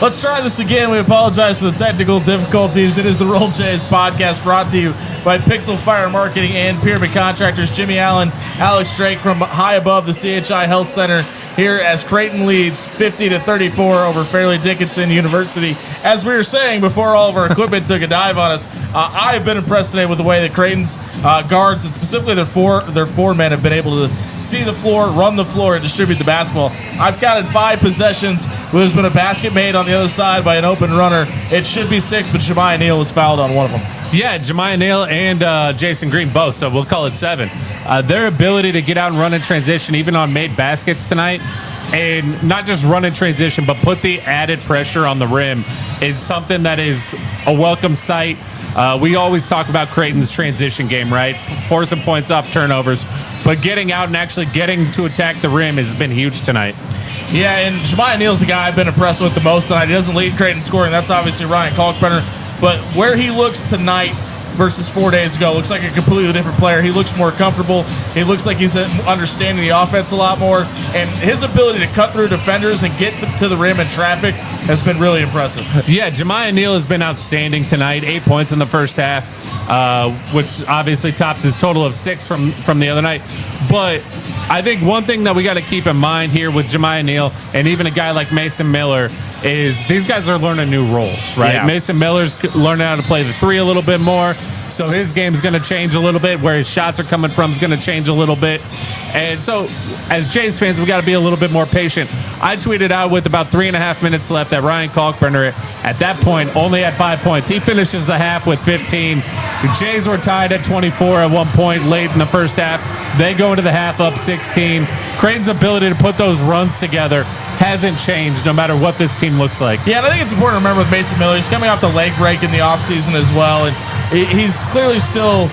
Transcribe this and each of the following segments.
Let's try this again. We apologize for the technical difficulties. It is the Roll Jays podcast brought to you by Pixel Fire Marketing and Pyramid Contractors. Jimmy Allen, Alex Drake from high above the CHI Health Center here as Creighton leads 50-34 over Fairleigh Dickinson University. As we were saying before all of our equipment took a dive on us, I have been impressed today with the way that Creighton's guards, and specifically their four men, have been able to see the floor, run the floor, and distribute the basketball. I've counted 5 possessions where there's been a basket made on the other side by an open runner. It should be 6, but Jimmie Neal was fouled on one of them. Yeah, Jimmie Neal and Jason Green both, so we'll call it 7. Their ability to get out and run in transition, even on made baskets tonight, and not just run in transition, but put the added pressure on the rim is something that is a welcome sight. We always talk about Creighton's transition game, right? Forcing points off turnovers, but getting out and actually getting to attack the rim has been huge tonight. Yeah, and Jimmie Neal's the guy I've been impressed with the most tonight. He doesn't lead Creighton scoring. That's obviously Ryan Kalkbrenner. But where he looks tonight versus 4 days ago looks like a completely different player. He looks more comfortable. He looks like he's understanding the offense a lot more. And his ability to cut through defenders and get to the rim in traffic has been really impressive. Yeah, Jimmie Neal has been outstanding tonight. 8 points in the first half, which obviously tops his total of 6 from the other night. But I think one thing that we got to keep in mind here with Jimmie Neal and even a guy like Mason Miller is these guys are learning new roles, right? Yeah. Mason Miller's learning how to play the 3 a little bit more, so his game's going to change a little bit. Where his shots are coming from is going to change a little bit. And so, as Jays fans, we got to be a little bit more patient. I tweeted out with about 3.5 minutes left that Ryan Kalkbrenner, at that point, only had 5 points. He finishes the half with 15. The Jays were tied at 24 at one point late in the first half. They go into the half up 16. Creighton's ability to put those runs together hasn't changed no matter what this team looks like. Yeah, and I think it's important to remember with Mason Miller, he's coming off the leg break in the offseason as well, and he's clearly still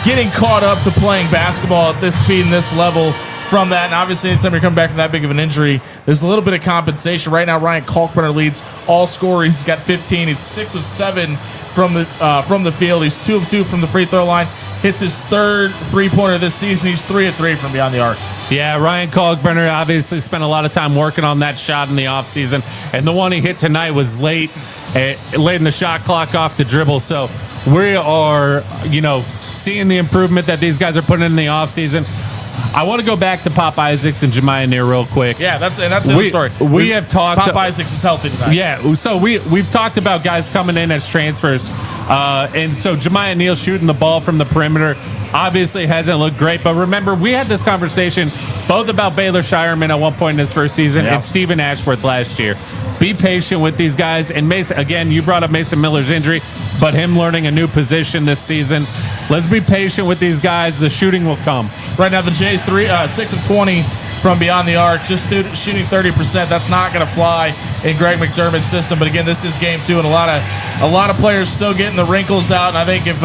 getting caught up to playing basketball at this speed and this level from that. And obviously, anytime you're coming back from that big of an injury, there's a little bit of compensation. Right now, Ryan Kalkbrenner leads all scorers. He's got 15. He's 6 of 7 from the field. He's 2 of 2 from the free throw line. Hits his 3rd three-pointer this season. He's 3 of 3 from beyond the arc. Yeah, Ryan Kalkbrenner obviously spent a lot of time working on that shot in the offseason, and the one he hit tonight was late in the shot clock off the dribble. So we are, seeing the improvement that these guys are putting in the offseason. I want to go back to Pop Isaacs and Jimmie Neal real quick. Yeah, that's the story. We have talked. Pop Isaacs is healthy tonight. Yeah, so we've talked about guys coming in as transfers, and so Jimmie Neal shooting the ball from the perimeter obviously hasn't looked great. But remember, we had this conversation both about Baylor Shireman at one point in his first season and Stephen Ashworth last year. Be patient with these guys. And Mason, again, you brought up Mason Miller's injury, but him learning a new position this season. Let's be patient with these guys. The shooting will come. Right now, the Jays 6 of 20 from beyond the arc, just shooting 30%. That's not going to fly in Greg McDermott's system. But again, this is game 2, and a lot of players still getting the wrinkles out. And I think if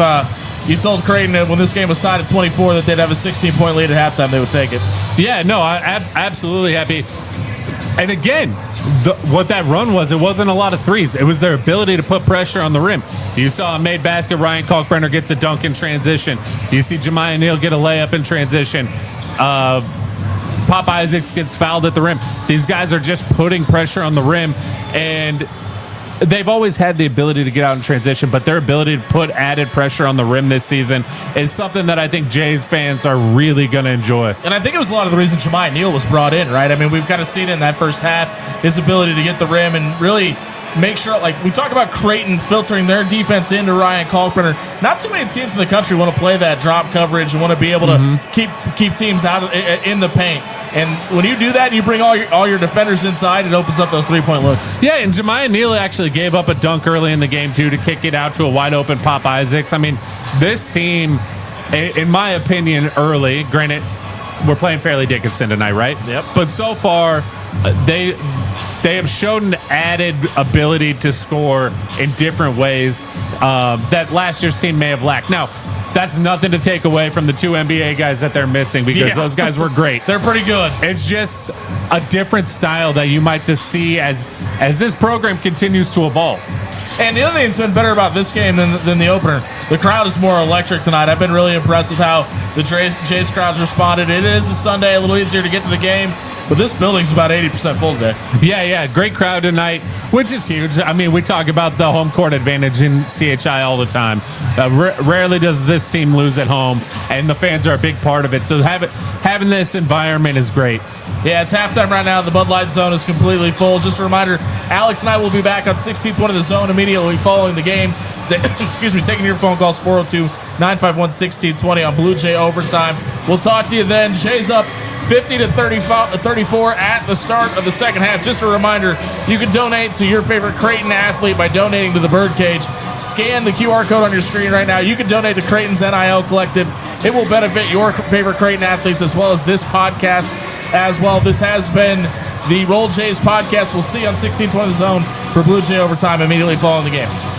you told Creighton that when this game was tied at 24 that they'd have a 16-point lead at halftime, they would take it. Yeah, no, I'm absolutely happy. And again, what that run was, it wasn't a lot of threes. It was their ability to put pressure on the rim. You saw a made basket. Ryan Kalkbrenner gets a dunk in transition. You see Jimmie Neal get a layup in transition. Pop Isaacs gets fouled at the rim. These guys are just putting pressure on the rim, and they've always had the ability to get out in transition, but their ability to put added pressure on the rim this season is something that I think Jays fans are really going to enjoy. And I think it was a lot of the reason Jimmie Neal was brought in, right? I mean, we've kind of seen it in that first half, his ability to get the rim and really make sure, like we talk about Creighton filtering their defense into Ryan Kalkbrenner. Not too many teams in the country want to play that drop coverage and want to be able to keep teams out in the paint. And when you do that and you bring all your defenders inside, it opens up those 3-point looks. Yeah, and Jimmie Neal actually gave up a dunk early in the game, too, to kick it out to a wide-open Pop Isaacs. I mean, this team, in my opinion, early, granted, we're playing Fairleigh Dickinson tonight, right? Yep. But so far, they have shown an added ability to score in different ways that last year's team may have lacked. Now, that's nothing to take away from the 2 NBA guys that they're missing because those guys were great. They're pretty good. It's just a different style that you might just see as this program continues to evolve. And the other thing that's been better about this game than the opener, the crowd is more electric tonight. I've been really impressed with how the Jays crowds responded. It is a Sunday, a little easier to get to the game, but this building's about 80% full today. Yeah, great crowd tonight. which is huge. I mean, we talk about the home court advantage in CHI all the time. Rarely does this team lose at home, and the fans are a big part of it. So having this environment is great. Yeah, it's halftime right now. The Bud Light Zone is completely full. Just a reminder, Alex and I will be back on 1620 The Zone immediately following the game. Excuse me, taking your phone calls, 402-951-1620 on Blue Jay Overtime. We'll talk to you then. Jay's up 50-34 at the start of the second half. Just a reminder, you can donate to your favorite Creighton athlete by donating to the Birdcage. Scan the QR code on your screen right now. You can donate to Creighton's NIL Collective. It will benefit your favorite Creighton athletes as well as this podcast as well. This has been the Roll Jays podcast. We'll see you on 1620 The Zone for Blue Jay Overtime immediately following the game.